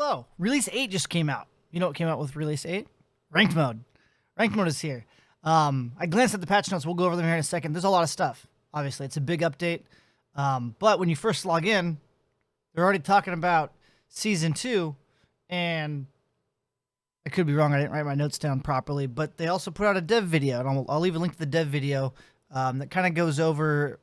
Hello. Release 8 just came out. You know what came out with Release 8? Ranked Mode. Ranked Mode is here. I glanced at the patch notes. We'll go over them here in a second. There's a lot of stuff. Obviously, it's a big update. But when you first log in, they're already talking about Season 2. And I could be wrong. I didn't write my notes down properly. But they also put out a dev video. And I'll leave a link to the dev video that kind of goes over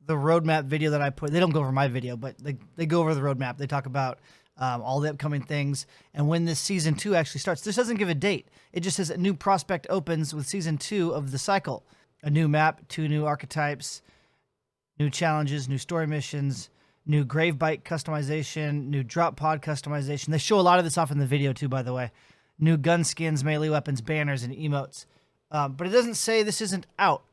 the roadmap video that I put. They don't go over my video, but they go over the roadmap. They talk about all the upcoming things and when this Season 2 actually starts. This doesn't give a date. It just says a new prospect opens with Season 2 of the cycle. A new map, 2 new archetypes, new challenges, new story missions, new grave bite customization, new drop pod customization. They show a lot of this off in the video too, by the way. New gun skins, melee weapons, banners, and emotes. But it doesn't say this isn't out.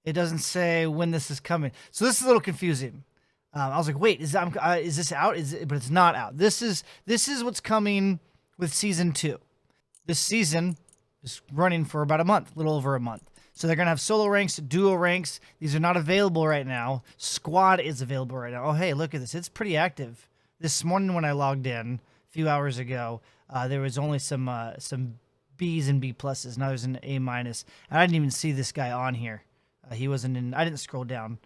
It doesn't say when this is coming. So this is a little confusing. I was like, wait, is this out? But it's not out. This is what's coming with Season 2. This season is running for about a month, a little over a month. So they're going to have solo ranks, duo ranks. These are not available right now. Squad is available right now. Oh, hey, look at this. It's pretty active. This morning when I logged in a few hours ago, there was only some B's and B pluses. Now there's an A minus. And I didn't even see this guy on here. He wasn't in. I didn't scroll down,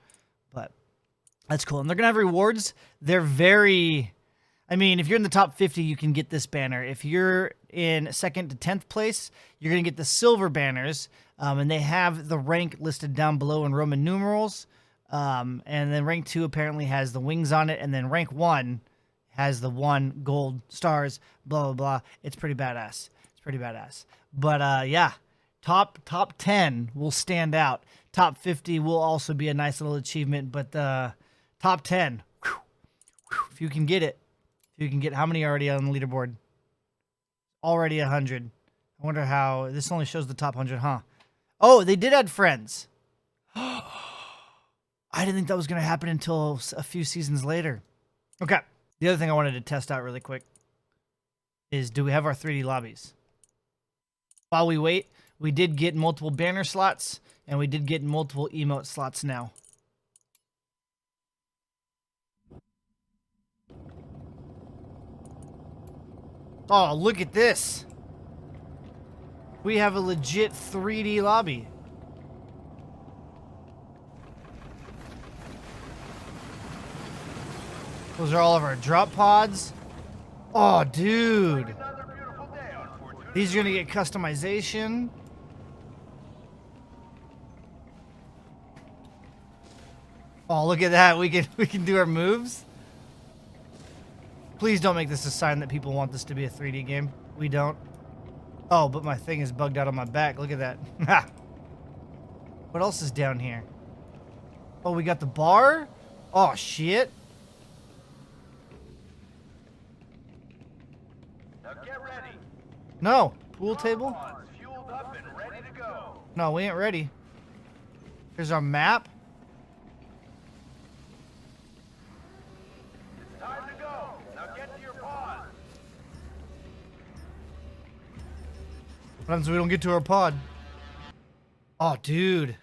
but that's cool. And they're going to have rewards. They're very, I mean, if you're in the top 50, you can get this banner. If you're in 2nd to 10th place, you're going to get the silver banners. And they have the rank listed down below in Roman numerals. And then rank 2 apparently has the wings on it. And then rank 1 has the 1 gold stars, blah, blah, blah. It's pretty badass. It's pretty badass. But yeah, top 10 will stand out. Top 50 will also be a nice little achievement, but top 10, whew, if you can get it, how many are already on the leaderboard? Already 100. I wonder how, this only shows the top 100, huh? Oh, they did add friends. I didn't think that was going to happen until a few seasons later. Okay, the other thing I wanted to test out really quick is, do we have our 3D lobbies? While we wait, we did get multiple banner slots, and we did get multiple emote slots now. Oh, look at this. We have a legit 3D lobby. Those are all of our drop pods. Oh, dude. These are going to get customization. Oh, look at that. We can do our moves. Please don't make this a sign that people want this to be a 3D game. We don't. Oh, but my thing is bugged out on my back. Look at that. What else is down here? Oh, we got the bar? Oh, shit. Now get ready. No. Pool table? Fueled up and ready to go. No, we ain't ready. Here's our map. Time to go. Now get to your pod. What happens if we don't get to our pod? Oh, dude.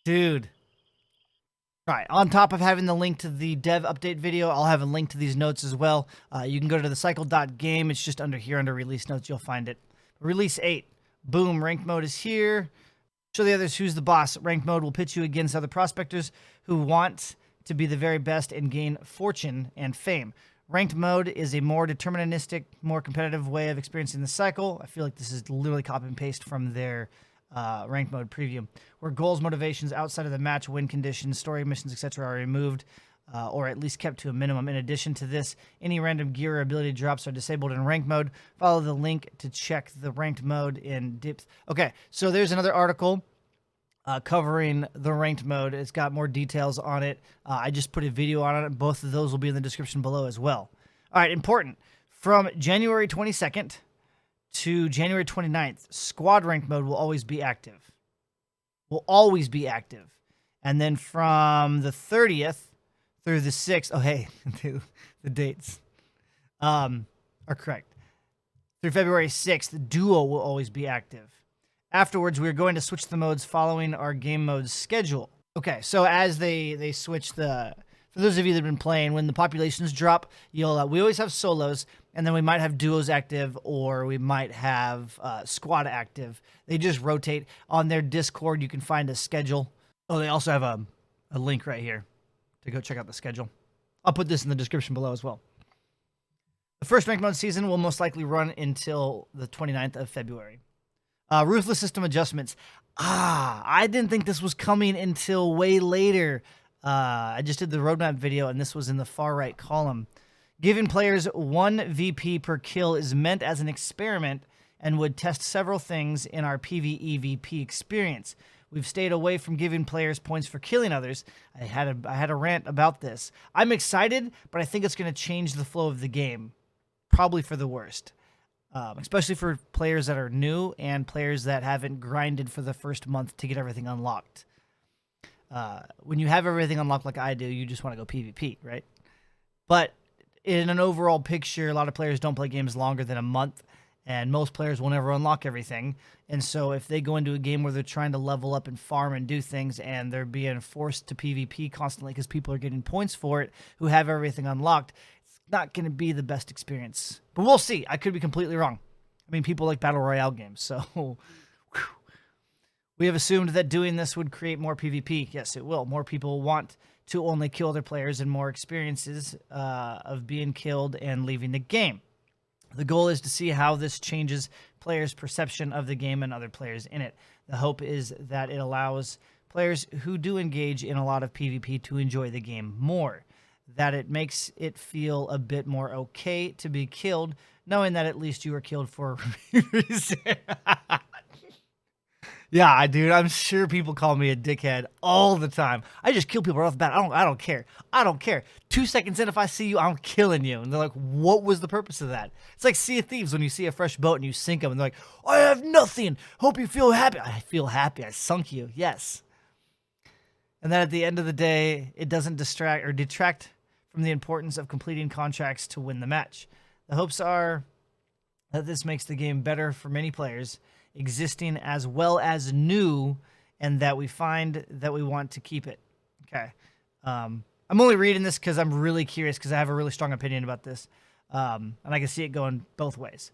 Dude. All right, on top of having the link to the dev update video, I'll have a link to these notes as well. You can go to thecycle.game. It's just under here, under release notes, you'll find it. Release 8. Boom, ranked mode is here. Show the others who's the boss. Ranked mode will pit you against other prospectors who want to be the very best and gain fortune and fame. Ranked mode is a more deterministic, more competitive way of experiencing the cycle. I feel like this is literally copy and paste from their ranked mode preview, where goals, motivations outside of the match, win conditions, story missions, etc. are removed or at least kept to a minimum. In addition to this, any random gear or ability drops are disabled in ranked mode. Follow the link to check the ranked mode in depth. Okay, so there's another article covering the ranked mode. It's got more details on it. I just put a video on it. Both of those will be in the description below as well. All right, important. From January 22nd to January 29th, squad ranked mode will always be active. Will always be active. And then from the 30th through the 6th, oh, hey, the dates are correct. Through February 6th, duo will always be active. Afterwards, we're going to switch the modes following our game mode's schedule. Okay, so as they switch for For those of you that have been playing, when the populations drop, you'll we always have solos, and then we might have duos active, or we might have squad active. They just rotate. On their Discord, you can find a schedule. Oh, they also have a link right here to go check out the schedule. I'll put this in the description below as well. The first ranked mode season will most likely run until the 29th of February. Ruthless system adjustments. I didn't think this was coming until way later. I just did the roadmap video, and this was in the far right column. Giving players 1 VP per kill is meant as an experiment and would test several things in our PvE VP experience. We've stayed away from giving players points for killing others. I had a rant about this. I'm excited, but I think it's going to change the flow of the game, probably for the worst, especially for players that are new and players that haven't grinded for the first month to get everything unlocked. When you have everything unlocked like I do, you just want to go PvP, right? But in an overall picture, a lot of players don't play games longer than a month, and most players will never unlock everything. And so if they go into a game where they're trying to level up and farm and do things, and they're being forced to PvP constantly because people are getting points for it who have everything unlocked, it's not going to be the best experience. But we'll see. I could be completely wrong. I mean, people like Battle Royale games, so... We have assumed that doing this would create more PvP. Yes, it will. More people want to only kill other players and more experiences of being killed and leaving the game. The goal is to see how this changes players' perception of the game and other players in it. The hope is that it allows players who do engage in a lot of PvP to enjoy the game more. That it makes it feel a bit more okay to be killed, knowing that at least you were killed for a reason. Yeah, dude, I'm sure people call me a dickhead all the time. I just kill people right off the bat. I don't care. I don't care. 2 seconds in, if I see you, I'm killing you. And they're like, what was the purpose of that? It's like Sea of Thieves when you see a fresh boat and you sink them. And they're like, I have nothing. Hope you feel happy. I feel happy. I sunk you. Yes. And then at the end of the day, it doesn't distract or detract from the importance of completing contracts to win the match. The hopes are that this makes the game better for many players, existing as well as new, and that we find that we want to keep it. Okay. I'm only reading this because I'm really curious, because I have a really strong opinion about this. And I can see it going both ways.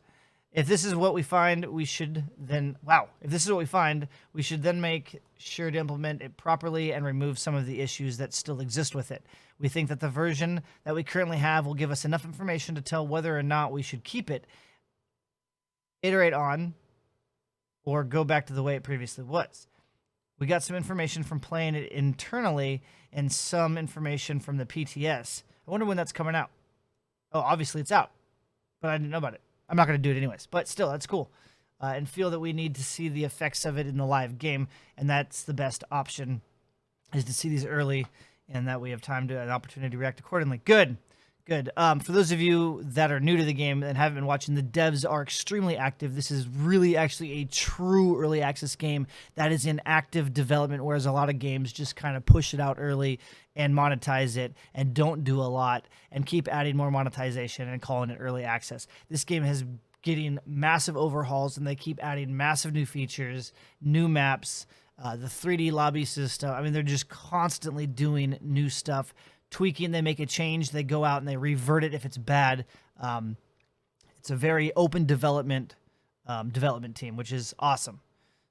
If this is what we find, we should then... Wow. If this is what we find, we should then make sure to implement it properly and remove some of the issues that still exist with it. We think that the version that we currently have will give us enough information to tell whether or not we should keep it, iterate on, or go back to the way it previously was. We got some information from playing it internally and some information from the PTS. I wonder when that's coming out. Oh, obviously it's out, but I didn't know about it. I'm not going to do it anyways, but still, that's cool. And feel that we need to see the effects of it in the live game, and that's the best option, is to see these early, and that we have time to an opportunity to react accordingly. Good. Good. For those of you that are new to the game and haven't been watching, the devs are extremely active. This is really actually a true early access game that is in active development, whereas a lot of games just kind of push it out early and monetize it and don't do a lot and keep adding more monetization and calling it early access. This game is getting massive overhauls, and they keep adding massive new features, new maps, the 3D lobby system. I mean, they're just constantly doing new stuff. Tweaking, they make a change, they go out and they revert it if it's bad. It's a very open development team, which is awesome.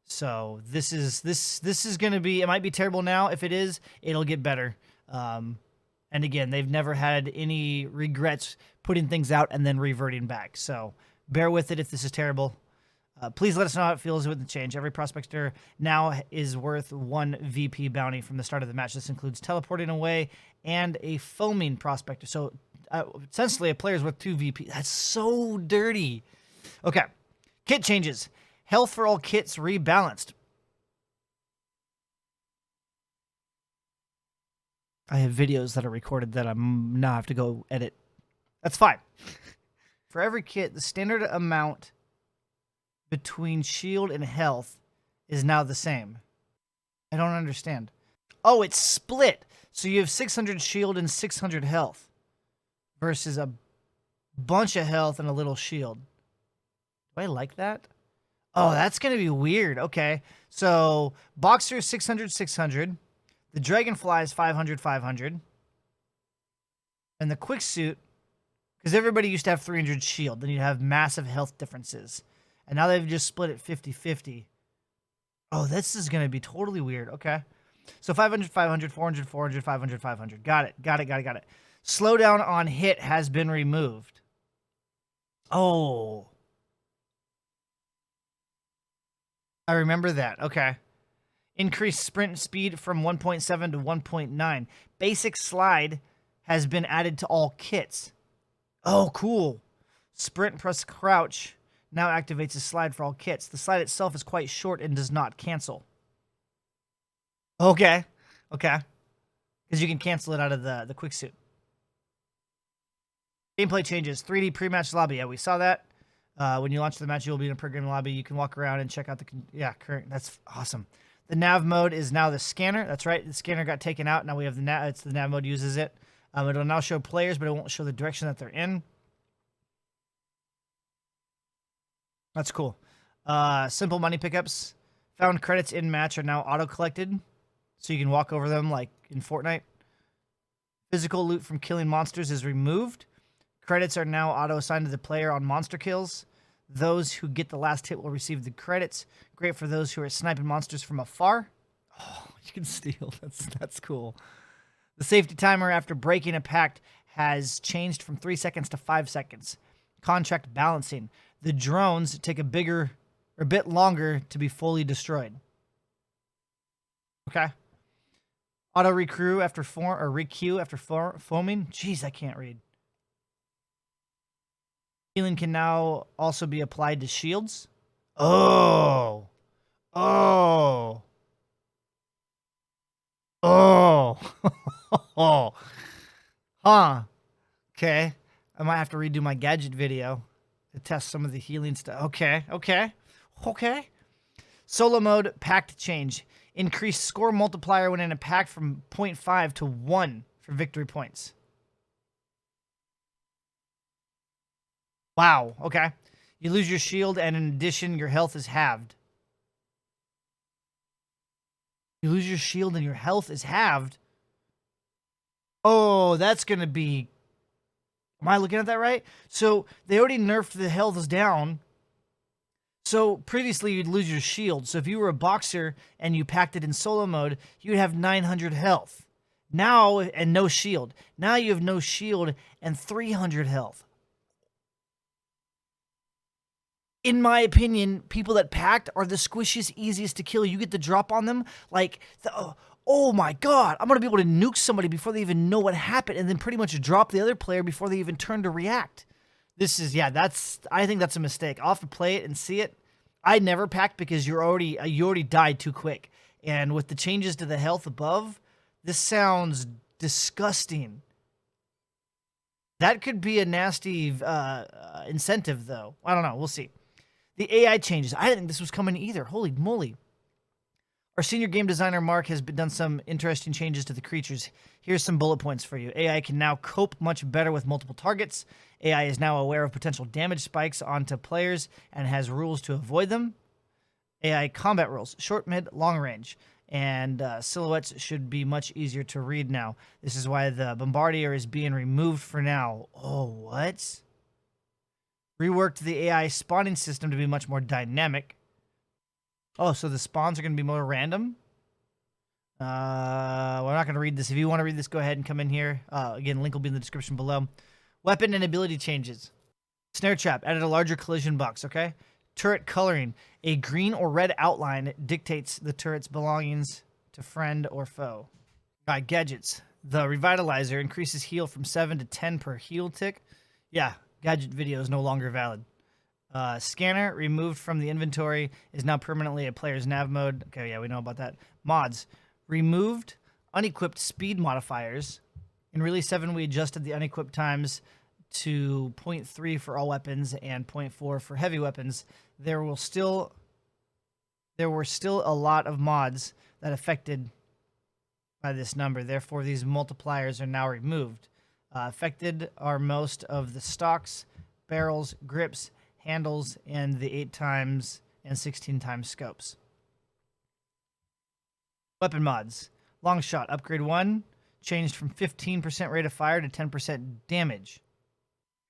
So this is going to be, it might be terrible now. If it is, it'll get better. And again, they've never had any regrets putting things out and then reverting back. So bear with it if this is terrible. Please let us know how it feels with the change. Every prospector now is worth 1 VP bounty from the start of the match. This includes teleporting away and a foaming prospector. So essentially a player's worth 2 VP. That's so dirty. Okay. Kit changes. Health for all kits rebalanced. I have videos that are recorded that I'm now have to go edit. That's fine. For every kit, the standard amount between shield and health is now the same. I don't understand. Oh, it's split. So you have 600 shield and 600 health versus a bunch of health and a little shield. Do I like that? Oh, that's going to be weird. Okay. So Boxer is 600, 600. The Dragonfly is 500, 500. And the quick suit, because everybody used to have 300 shield, then you'd have massive health differences. And now they've just split it 50-50. Oh, this is going to be totally weird. Okay. So 500, 500, 400, 400, 500, 500. Got it. Got it. Slowdown on hit has been removed. Oh. I remember that. Okay. Increased sprint speed from 1.7 to 1.9. Basic slide has been added to all kits. Oh, cool. Sprint plus crouch now activates a slide for all kits. The slide itself is quite short and does not cancel. Okay. Because you can cancel it out of the quick suit. Gameplay changes. 3D pre-match lobby. Yeah, we saw that. When you launch the match, you'll be in a program lobby. You can walk around and check out the... current. That's awesome. The Nav Mode is now the scanner. That's right. The scanner got taken out. Now we have the Nav... It's the Nav Mode uses it. It'll now show players, but it won't show the direction that they're in. That's cool. Simple money pickups. Found credits in match are now auto-collected, so you can walk over them like in Fortnite. Physical loot from killing monsters is removed. Credits are now auto-assigned to the player on monster kills. Those who get the last hit will receive the credits. Great for those who are sniping monsters from afar. Oh, you can steal. That's cool. The safety timer after breaking a pact has changed from 3 seconds to 5 seconds. Contract balancing. The drones take a bit longer to be fully destroyed. Okay. Auto requeue after foaming. Jeez, I can't read. Healing can now also be applied to shields. Oh. Huh. Okay. I might have to redo my gadget video to test some of the healing stuff. Okay. Solo mode pact change. Increase score multiplier when in a pact from 0.5 to 1 for victory points. Wow. Okay. You lose your shield, and in addition, your health is halved. You lose your shield, and your health is halved. Oh, that's going to be... Am I looking at that right? So they already nerfed the health down. So previously, you'd lose your shield. So if you were a boxer and you packed it in solo mode, you'd have 900 health. Now, and no shield. Now you have no shield and 300 health. In my opinion, people that packed are the squishiest, easiest to kill. You get the drop on them, like, oh my god, I'm going to be able to nuke somebody before they even know what happened, and then pretty much drop the other player before they even turn to react. This is, I think that's a mistake. I'll have to play it and see it. I never packed because you already died too quick. And with the changes to the health above, this sounds disgusting. That could be a nasty incentive, though. I don't know. We'll see. The AI changes. I didn't think this was coming either. Holy moly. Our senior game designer, Mark, has done some interesting changes to the creatures. Here's some bullet points for you. AI can now cope much better with multiple targets. AI is now aware of potential damage spikes onto players and has rules to avoid them. AI combat rules. Short, mid, long range. And silhouettes should be much easier to read now. This is why the Bombardier is being removed for now. Oh, what? Reworked the AI spawning system to be much more dynamic. Oh, so the spawns are going to be more random? Well, I'm not going to read this. If you want to read this, go ahead and come in here. Again, link will be in the description below. Weapon and ability changes. Snare trap. Added a larger collision box, okay? Turret coloring. A green or red outline dictates the turret's belongings to friend or foe. Gadgets. The Revitalizer increases heal from 7 to 10 per heal tick. Yeah. Gadget video is no longer valid. Scanner removed from the inventory is now permanently a player's nav mode. Okay, yeah, we know about that. Mods. Removed unequipped speed modifiers. In Release 7, we adjusted the unequipped times to 0.3 for all weapons and 0.4 for heavy weapons. There were still a lot of mods that affected by this number. Therefore, these multipliers are now removed. Affected are most of the stocks, barrels, grips, handles, and the 8 times and 16 times scopes. Weapon mods. Long shot. Upgrade 1. changed from 15% rate of fire to 10% damage.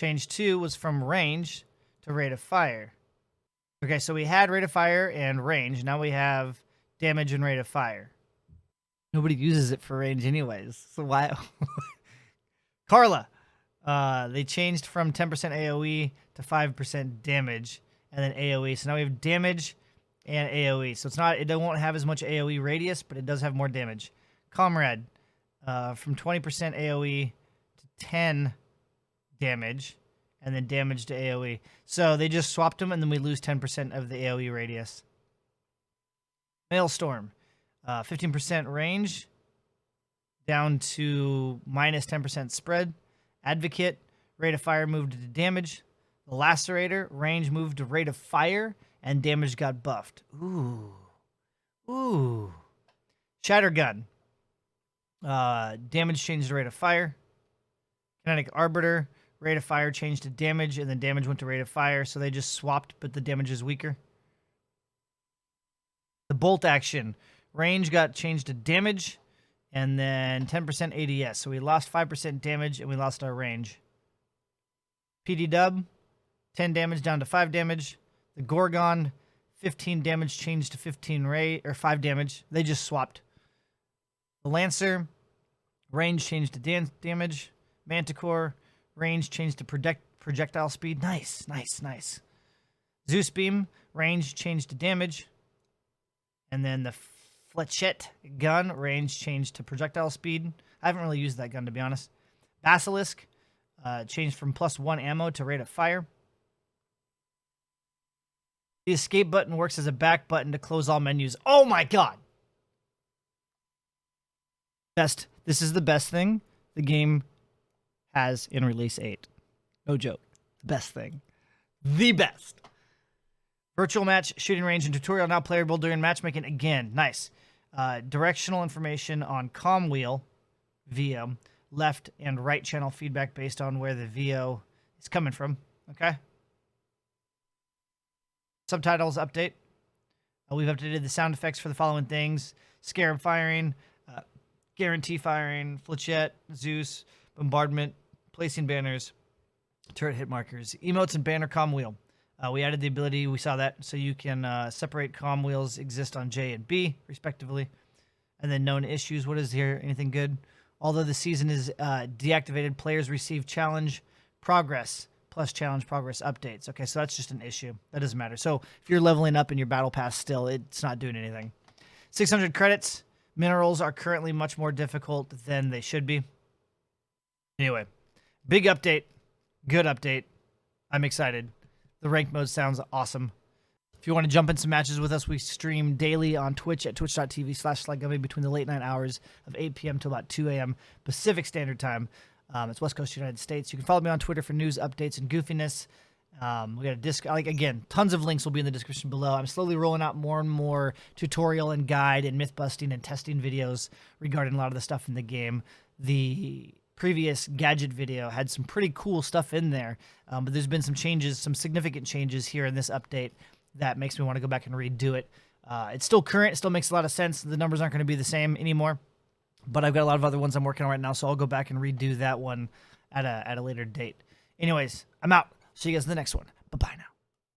Change 2 was from range to rate of fire. Okay, so we had rate of fire and range. Now we have damage and rate of fire. Nobody uses it for range anyways. So why? Carla. They changed from 10% AoE to 5% damage and then AoE. So now we have damage and AoE. So it won't have as much AoE radius, but it does have more damage. Comrade. From 20% AoE to 10 damage, and then damage to AoE. So they just swapped them, and then we lose 10% of the AoE radius. Maelstrom, 15% range, down to minus 10% spread. Advocate, rate of fire moved to damage. The Lacerator, range moved to rate of fire, and damage got buffed. Ooh. Shattergun. Damage changed to rate of fire. Kinetic Arbiter, rate of fire changed to damage, and then damage went to rate of fire, so they just swapped, but the damage is weaker. The Bolt Action, range got changed to damage, and then 10% ADS, so we lost 5% damage, and we lost our range. PD Dub, 10 damage down to 5 damage. The Gorgon, 15 damage changed to 15 rate, or 5 damage. They just swapped. The Lancer, range changed to damage. Manticore, range changed to projectile speed. Nice. Zeus Beam, range changed to damage. And then the Fletchette gun, range changed to projectile speed. I haven't really used that gun, to be honest. Basilisk, changed from +1 ammo to rate of fire. The escape button works as a back button to close all menus. Oh my god! This is the best thing the game has in Release 8. No joke. The best thing. The best. Virtual match, shooting range, and tutorial now playable during matchmaking again. Nice. Directional information on comm wheel, VO, left and right channel feedback based on where the VO is coming from. Okay. Subtitles update. We've updated the sound effects for the following things: Scarab firing, guarantee firing, Fletchette, Zeus, bombardment, placing banners, turret hit markers, emotes, and banner comm wheel. We added the ability, we saw that, so you can separate comm wheels exist on J and B, respectively. And then known issues. What is here? Anything good? Although the season is deactivated, players receive challenge progress plus challenge progress updates. Okay, so that's just an issue. That doesn't matter. So if you're leveling up in your battle pass still, it's not doing anything. 600 credits. Minerals are currently much more difficult than they should be. Anyway, big update. Good update. I'm excited. The ranked mode sounds awesome. If you want to jump in some matches with us, we stream daily on Twitch at twitch.tv/SlyGumbi between the late night hours of 8 p.m. to about 2 a.m. Pacific Standard Time. It's West Coast United States. You can follow me on Twitter for news, updates, and goofiness. We got a disc. Again, tons of links will be in the description below. I'm slowly rolling out more and more tutorial and guide and myth busting and testing videos regarding a lot of the stuff in the game. The previous gadget video had some pretty cool stuff in there, but there's been some changes, some significant changes here in this update that makes me want to go back and redo it. It's still current. It still makes a lot of sense. The numbers aren't going to be the same anymore, but I've got a lot of other ones I'm working on right now, so I'll go back and redo that one at a later date. Anyways, I'm out. See you guys in the next one. Bye-bye now.